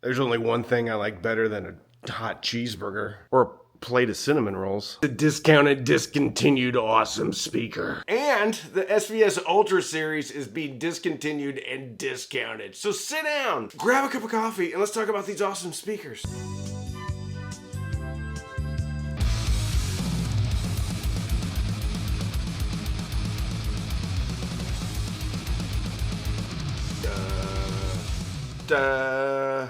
There's only one thing I like better than a hot cheeseburger or a plate of cinnamon rolls. The discounted, discontinued awesome speaker. And the SVS Ultra series is being discontinued and discounted. So sit down, grab a cup of coffee, and let's talk about these awesome speakers. Da,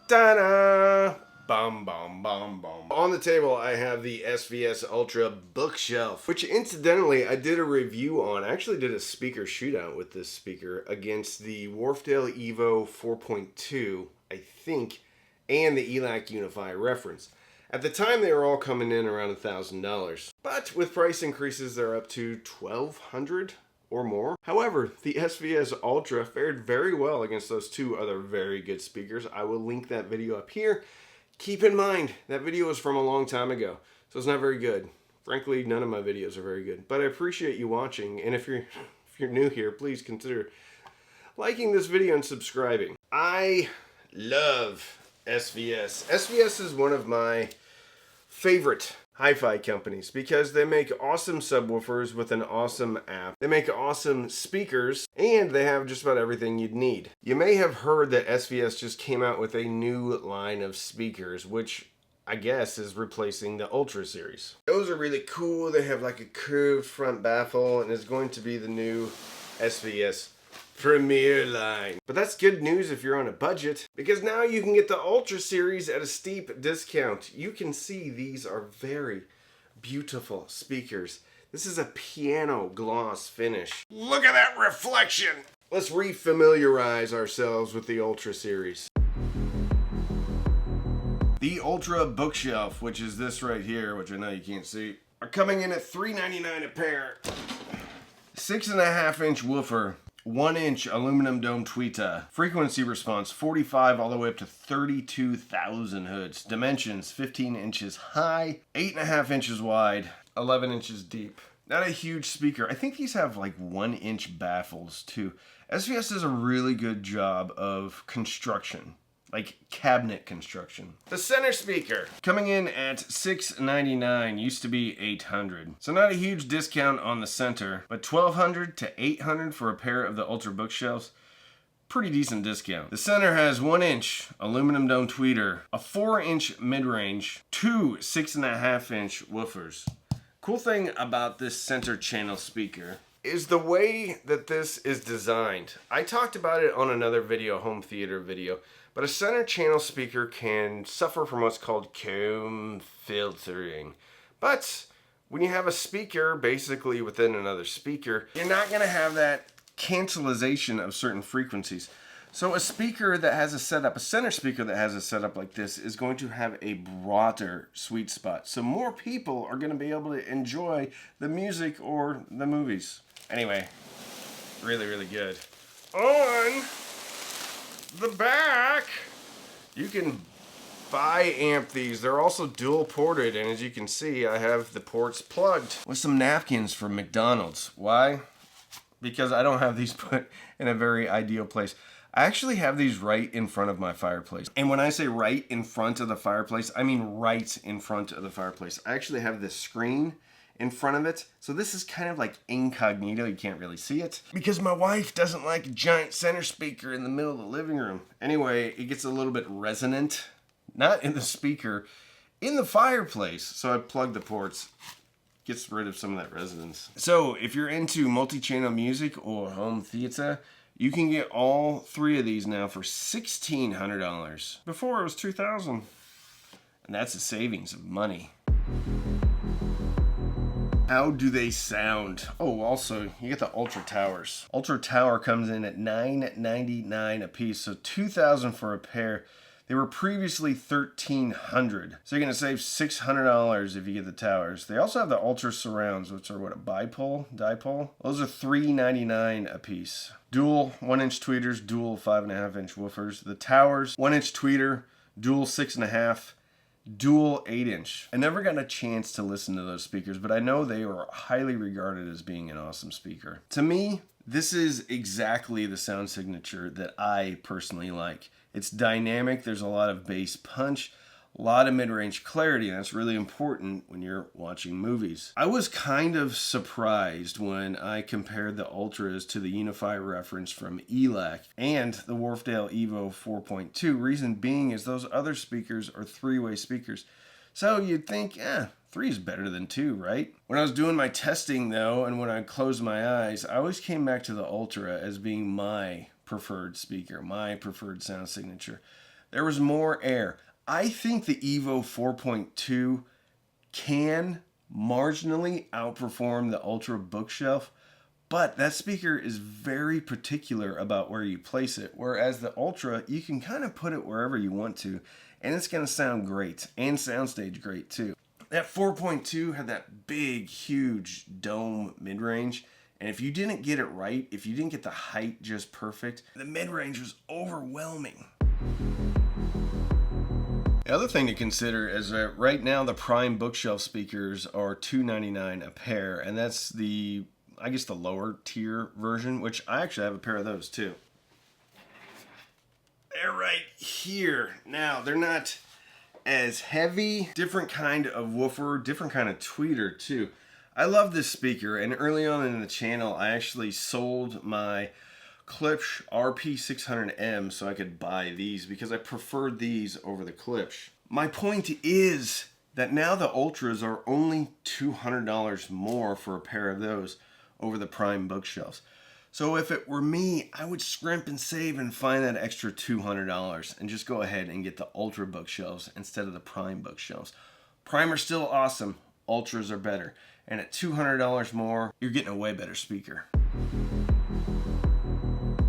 da, da, bum, bum, bum, bum. On the table, I have the SVS Ultra bookshelf, which incidentally, I did a review on. I actually did a speaker shootout with this speaker against the Wharfedale Evo 4.2, I think, and the ELAC Unify reference. At the time, they were all coming in around $1,000, but with price increases, they're up to $1,200 or more. However, the SVS Ultra fared very well against those two other very good speakers. I will link that video up here. Keep in mind, that video was from a long time ago, so it's not very good. Frankly, none of my videos are very good, but I appreciate you watching, and if you're new here, please consider liking this video and subscribing. I love SVS. SVS is one of my favorite hi-fi companies because they make awesome subwoofers with an awesome app. They make awesome speakers, and they have just about everything you'd need. You may have heard that SVS just came out with a new line of speakers, which I guess is replacing the Ultra series. Those are really cool. They have like a curved front baffle, and it's going to be the new SVS Premier line. But that's good news if you're on a budget, because now you can get the Ultra series at a steep discount. You can see these are very beautiful speakers. This is a piano gloss finish. Look at that reflection! Let's refamiliarize ourselves with the Ultra series. The Ultra bookshelf, which is this right here, which I know you can't see, are coming in at $3.99 a pair. 6.5-inch woofer. 1-inch aluminum dome tweeter. Frequency response 45 all the way up to 32,000 hertz. Dimensions 15 inches high, 8.5 inches wide, 11 inches deep. Not a huge speaker. I think these have like 1-inch baffles too. SVS does a really good job of construction, like cabinet construction. The center speaker coming in at $6.99, used to be $800. So not a huge discount on the center, but $1,200 to $800 for a pair of the Ultra bookshelves. Pretty decent discount. The center has 1-inch aluminum dome tweeter, a 4-inch mid-range, two 6.5-inch woofers. Cool thing about this center channel speaker is the way that this is designed. I talked about it on another video, home theater video, but a center channel speaker can suffer from what's called comb filtering. But when you have a speaker basically within another speaker, you're not gonna have that cancelization of certain frequencies. So a speaker that has a setup, a center speaker that has a setup like this is going to have a broader sweet spot. So more people are gonna be able to enjoy the music or the movies. Anyway, really, really good. On the back, you can bi-amp these. They're also dual ported, and as you can see, I have the ports plugged with some napkins from McDonald's. Why? Because I don't have these put in a very ideal place. I actually have these right in front of my fireplace. And when I say right in front of the fireplace, I mean right in front of the fireplace. I actually have this screen in front of it. So this is kind of like incognito. You can't really see it because my wife doesn't like a giant center speaker in the middle of the living room. Anyway, it gets a little bit resonant, not in the speaker, in the fireplace. So I plug the ports, gets rid of some of that resonance. So if you're into multi-channel music or home theater, you can get all three of these now for $1,600. Before it was $2,000. And that's a savings of money. How do they sound? Oh, also, you get the Ultra Towers. Ultra Tower comes in at $9.99 a piece, so $2,000 for a pair. They were previously $1,300. So you're gonna save $600 if you get the towers. They also have the Ultra Surrounds, which are what, a dipole? Those are $3.99 a piece. Dual 1-inch tweeters, dual 5.5-inch woofers. The towers, 1-inch tweeter, dual 6.5, dual 8-inch. I never got a chance to listen to those speakers, but I know they are highly regarded as being an awesome speaker. To me, this is exactly the sound signature that I personally like. It's dynamic. There's a lot of bass punch, a lot of mid-range clarity, and that's really important when you're watching movies. I was kind of surprised when I compared the Ultras to the Unify reference from ELAC and the Wharfedale Evo 4.2. Reason being is those other speakers are three-way speakers. So you'd think, 3 is better than 2, right? When I was doing my testing though, and when I closed my eyes, I always came back to the Ultra as being my preferred speaker, my preferred sound signature. There was more air. I think the Evo 4.2 can marginally outperform the Ultra bookshelf, but that speaker is very particular about where you place it, whereas the Ultra, you can kind of put it wherever you want to, and it's going to sound great, and soundstage great too. That 4.2 had that big, huge dome mid-range, and if you didn't get it right, if you didn't get the height just perfect, the mid-range was overwhelming. The other thing to consider is that right now the Prime bookshelf speakers are $299 a pair, and that's the, I guess, the lower tier version, which I actually have a pair of those too. They're right here. Now, they're not as heavy, different kind of woofer, different kind of tweeter too. I love this speaker, and early on in the channel, I actually sold my Klipsch RP600M so I could buy these because I preferred these over the Klipsch. My point is that now the Ultras are only $200 more for a pair of those over the Prime bookshelves. So if it were me, I would scrimp and save and find that extra $200 and just go ahead and get the Ultra bookshelves instead of the Prime bookshelves. Prime are still awesome, Ultras are better. And at $200 more, you're getting a way better speaker.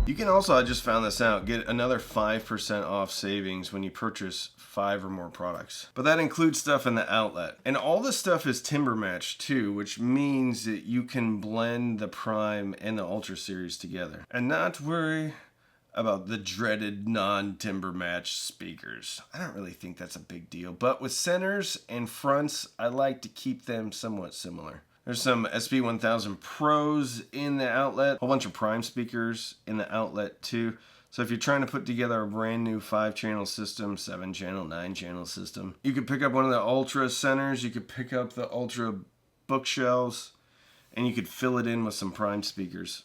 You can also, I just found this out, get another 5% off savings when you purchase 5 or more products. But that includes stuff in the outlet. And all this stuff is timber matched too, which means that you can blend the Prime and the Ultra series together and not worry about the dreaded non-timber matched speakers. I don't really think that's a big deal, but with centers and fronts, I like to keep them somewhat similar. There's some SP1000 Pros in the outlet, a whole bunch of Prime speakers in the outlet too. So if you're trying to put together a brand new 5-channel system, 7-channel, 9-channel system, you could pick up one of the Ultra centers, you could pick up the Ultra bookshelves, and you could fill it in with some Prime speakers.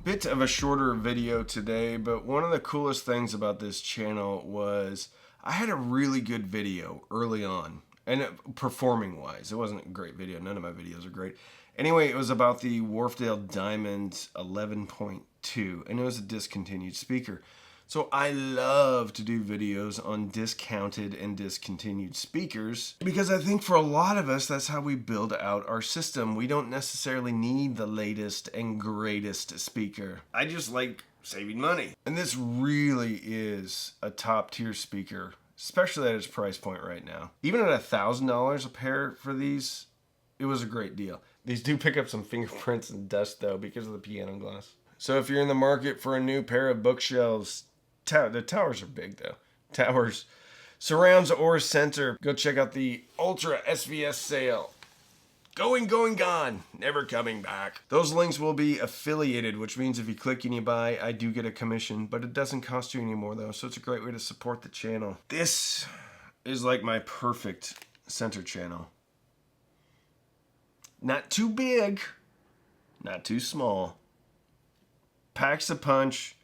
Bit of a shorter video today, but one of the coolest things about this channel was I had a really good video early on. And performing wise, it wasn't a great video. None of my videos are great. Anyway, it was about the Wharfedale Diamond 11.2, and it was a discontinued speaker. So I love to do videos on discounted and discontinued speakers because I think for a lot of us, that's how we build out our system. We don't necessarily need the latest and greatest speaker. I just like saving money. And this really is a top tier speaker, especially at its price point right now. Even at $1,000 a pair for these, it was a great deal. These do pick up some fingerprints and dust though because of the piano glass. So if you're in the market for a new pair of bookshelves, the towers are big though. Towers, surrounds or center, go check out the Ultra SVS sale. Going, gone, never coming back. Those links will be affiliated, which means if you click and you buy, I do get a commission, but it doesn't cost you anymore though, so it's a great way to support the channel. This is like my perfect center channel. Not too big, not too small. Packs a punch,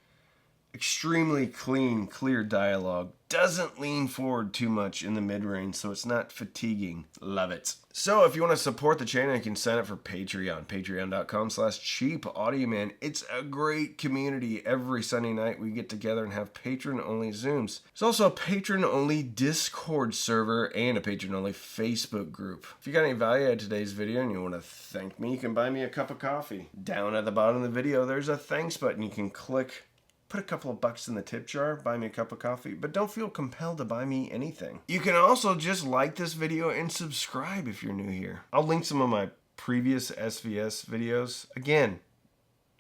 extremely clean, clear dialogue. Doesn't lean forward too much in the mid-range, so it's not fatiguing. Love it. So if you want to support the channel, you can sign up for Patreon. Patreon.com/cheapaudioman. It's a great community. Every Sunday night we get together and have patron-only Zooms. There's also a patron-only Discord server and a patron-only Facebook group. If you got any value out of today's video and you want to thank me, you can buy me a cup of coffee. Down at the bottom of the video, there's a thanks button. You can click, put a couple of bucks in the tip jar, buy me a cup of coffee, but don't feel compelled to buy me anything. You can also just like this video and subscribe if you're new here. I'll link some of my previous SVS videos. Again,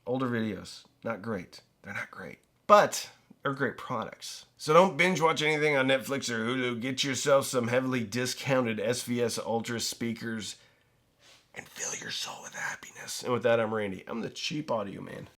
older videos, not great. They're not great, but they're great products. So don't binge watch anything on Netflix or Hulu. Get yourself some heavily discounted SVS Ultra speakers and fill your soul with happiness. And with that, I'm Randy. I'm the Cheap Audio Man.